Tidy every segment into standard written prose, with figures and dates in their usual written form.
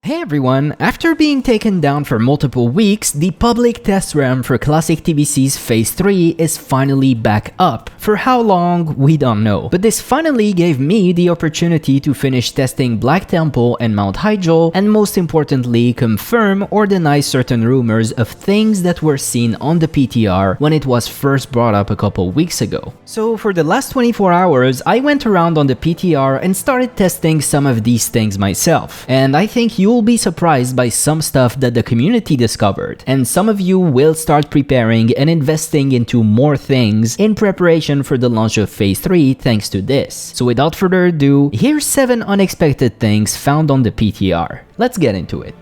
Hey everyone, after being taken down for multiple weeks, the public test run for Classic TBC's Phase 3 is finally back up. For how long, we don't know. But this finally gave me the opportunity to finish testing Black Temple and Mount Hyjal, and most importantly, confirm or deny certain rumors of things that were seen on the PTR when it was first brought up a couple weeks ago. So for the last 24 hours, I went around on the PTR and started testing some of these things myself. And I think you'll be surprised by some stuff that the community discovered, and some of you will start preparing and investing into more things in preparation for the launch of Phase 3 thanks to this. So without further ado, here's 7 unexpected things found on the PTR. Let's get into it.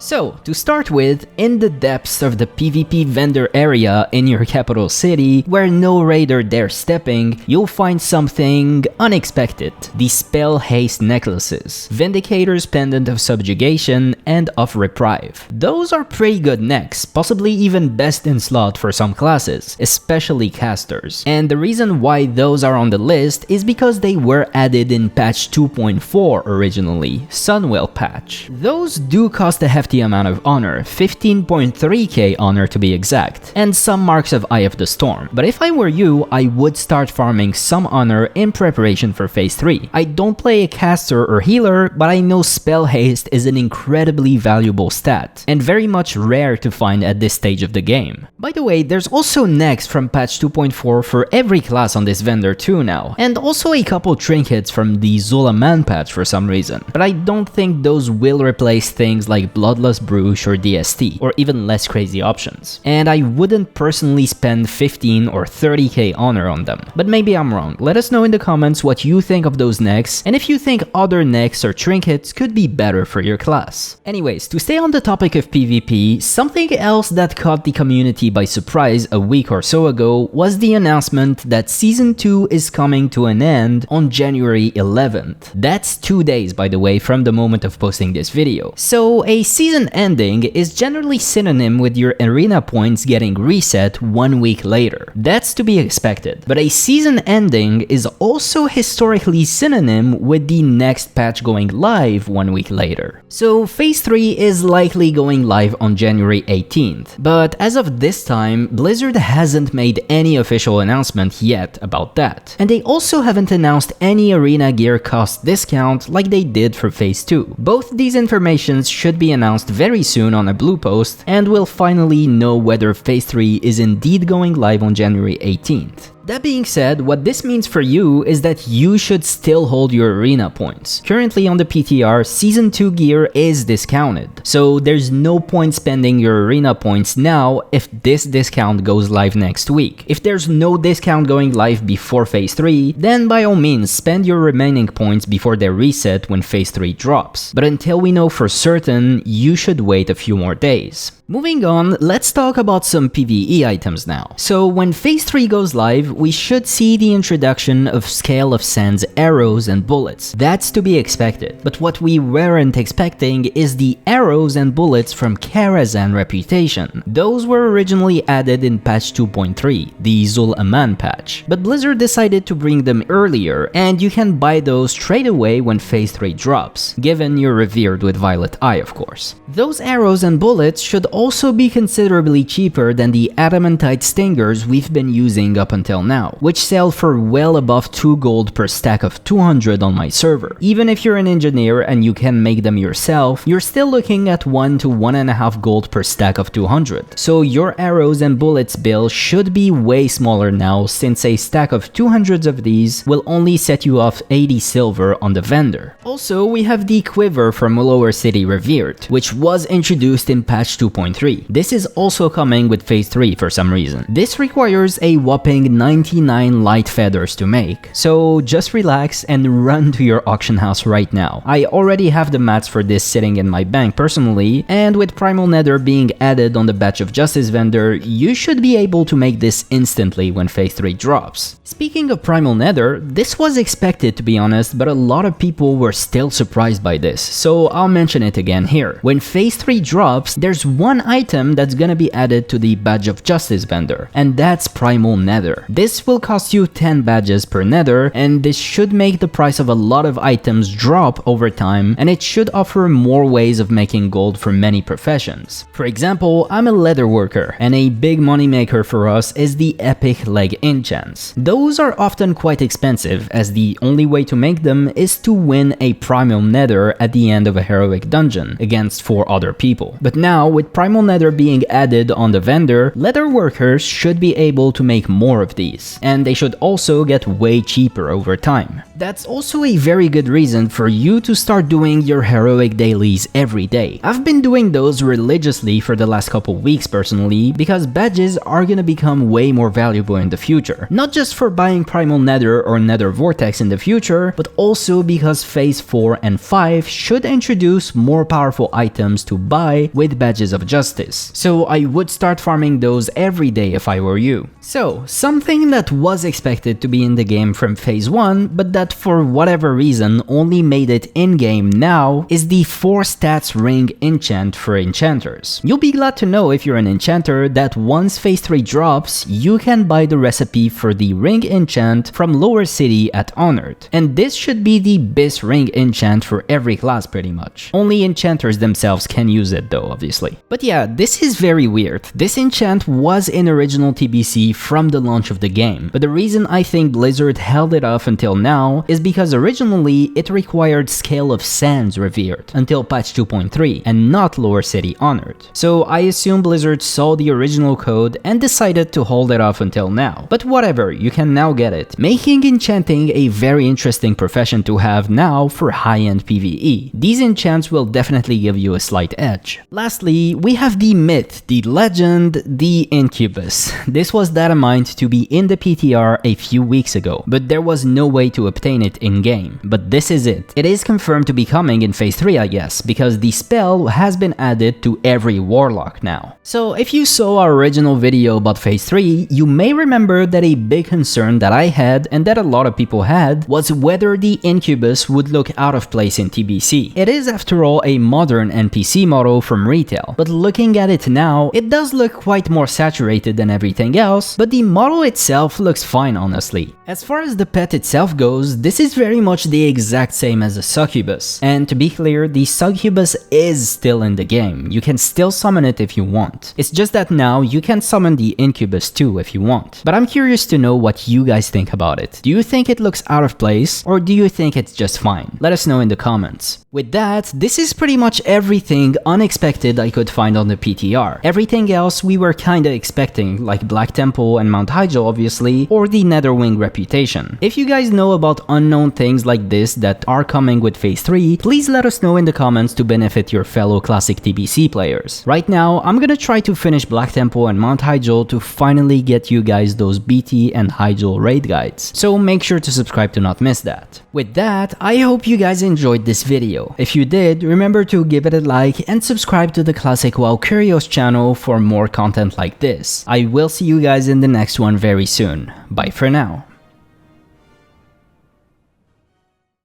So, to start with, in the depths of the PvP vendor area in your capital city, where no raider dares stepping, you'll find something unexpected. The Spell Haste necklaces, Vindicator's Pendant of Subjugation, and of Reprieve. Those are pretty good necks, possibly even best in slot for some classes, especially casters. And the reason why those are on the list is because they were added in patch 2.4 originally, Sunwell patch. Those do cost a hefty amount of honor, 15.3k honor to be exact, and some marks of Eye of the Storm. But if I were you, I would start farming some honor in preparation for Phase 3. I don't play a caster or healer, but I know Spell Haste is an incredibly valuable stat, and very much rare to find at this stage of the game. By the way, there's also necks from patch 2.4 for every class on this vendor too now, and also a couple trinkets from the Zul'Aman patch for some reason, but I don't think those will replace things like Bloodlust Brush or DST, or even less crazy options. And I wouldn't personally spend 15 or 30k honor on them. But maybe I'm wrong. Let us know in the comments what you think of those necks, and if you think other necks or trinkets could be better for your class. Anyways, to stay on the topic of PvP, something else that caught the community by surprise a week or so ago was the announcement that Season 2 is coming to an end on January 11th. That's 2 days, by the way, from the moment of posting this video. So a season ending is generally synonym with your arena points getting reset 1 week later. That's to be expected. But a season ending is also historically synonym with the next patch going live 1 week later. So Phase 3 is likely going live on January 18th. But as of this time, Blizzard hasn't made any official announcement yet about that. And they also haven't announced any arena gear cost discount like they did for Phase 2. Both these informations should be announced very soon on a blue post, and we'll finally know whether Phase 3 is indeed going live on January 18th. That being said, what this means for you is that you should still hold your arena points. Currently on the PTR, Season 2 gear is discounted, so there's no point spending your arena points now if this discount goes live next week. If there's no discount going live before Phase 3, then by all means spend your remaining points before they reset when Phase 3 drops. But until we know for certain, you should wait a few more days. Moving on, let's talk about some PvE items now. So when Phase 3 goes live, we should see the introduction of Scale of Sands arrows and bullets. That's to be expected. But what we weren't expecting is the arrows and bullets from Karazhan Reputation. Those were originally added in patch 2.3, the Zul'Aman patch. But Blizzard decided to bring them earlier, and you can buy those straight away when Phase 3 drops, given you're revered with Violet Eye, of course. Those arrows and bullets should also be considerably cheaper than the Adamantite Stingers we've been using up until now, which sell for well above 2 gold per stack of 200 on my server. Even if you're an engineer and you can make them yourself, you're still looking at 1 to 1.5 gold per stack of 200. So your arrows and bullets bill should be way smaller now, since a stack of 200s of these will only set you off 80 silver on the vendor. Also, we have the Quiver from Lower City Revered, which was introduced in patch 2.3. This is also coming with Phase 3 for some reason. This requires a whopping 99 light feathers to make, so just relax and run to your auction house right now. I already have the mats for this sitting in my bank personally, and with Primal Nether being added on the Batch of Justice vendor, you should be able to make this instantly when Phase 3 drops. Speaking of Primal Nether, this was expected to be honest, but a lot of people were still surprised by this, so I'll mention it again here. When Phase 3 drops, there's one item that's gonna be added to the Badge of Justice vendor, and that's Primal Nether. this will cost you 10 badges per nether, and this should make the price of a lot of items drop over time, and it should offer more ways of making gold for many professions. For example, I'm a leather worker, and a big money maker for us is the epic leg enchants. Those are often quite expensive, as the only way to make them is to win a primal nether at the end of a heroic dungeon against 4 other people. But now, with primal nether being added on the vendor, leather workers should be able to make more of these, and they should also get way cheaper over time. That's also a very good reason for you to start doing your heroic dailies every day. I've been doing those religiously for the last couple weeks personally, because badges are gonna become way more valuable in the future. Not just for buying primal nether or nether vortex in the future, but also because phase 4 and 5 should introduce more powerful items to buy with badges of justice. So I would start farming those every day if I were you. So, something that was expected to be in the game from phase 1, but that for whatever reason only made it in-game now, is the 4 stats ring enchant for enchanters. You'll be glad to know if you're an enchanter that once phase 3 drops, you can buy the recipe for the ring enchant from Lower City at Honored. And this should be the best ring enchant for every class pretty much. Only enchanters themselves can use it though, obviously. But yeah, this is very weird. This enchant was in original TBC from the launch of the game, but the reason I think Blizzard held it off until now is because originally it required Scale of Sands Revered until patch 2.3 and not Lower City Honored. So I assume Blizzard saw the original code and decided to hold it off until now. But whatever, you can now get it, making enchanting a very interesting profession to have now for high-end PvE. These enchants will definitely give you a slight edge. Lastly, we have the myth, the legend, the Incubus. This was datamined to be in the PTR a few weeks ago, but there was no way to obtain it in-game. But this is it. It is confirmed to be coming in phase 3, I guess, because the spell has been added to every warlock now. So if you saw our original video about phase 3, you may remember that a big concern that I had and that a lot of people had was whether the Incubus would look out of place in TBC. It is after all a modern NPC model from retail, but looking at it now, it does look quite more saturated than everything else, but the model itself looks fine honestly. As far as the pet itself goes, this is very much the exact same as a succubus. And to be clear, the succubus is still in the game. You can still summon it if you want. It's just that now you can summon the Incubus too if you want. But I'm curious to know what you guys think about it. Do you think it looks out of place, or do you think it's just fine? Let us know in the comments. With that, this is pretty much everything unexpected I could find on the PTR. Everything else we were kinda expecting, like Black Temple and Mount Hyjal obviously, or the Netherwing reputation. If you guys know about unknown things like this that are coming with phase 3, please let us know in the comments to benefit your fellow classic TBC players. Right now, I'm gonna try to finish Black Temple and Mount Hyjal to finally get you guys those BT and Hyjal raid guides, so make sure to subscribe to not miss that. With that, I hope you guys enjoyed this video. If you did, remember to give it a like and subscribe to the Classic WoW Curios channel for more content like this. I will see you guys in the next one very soon. Bye for now.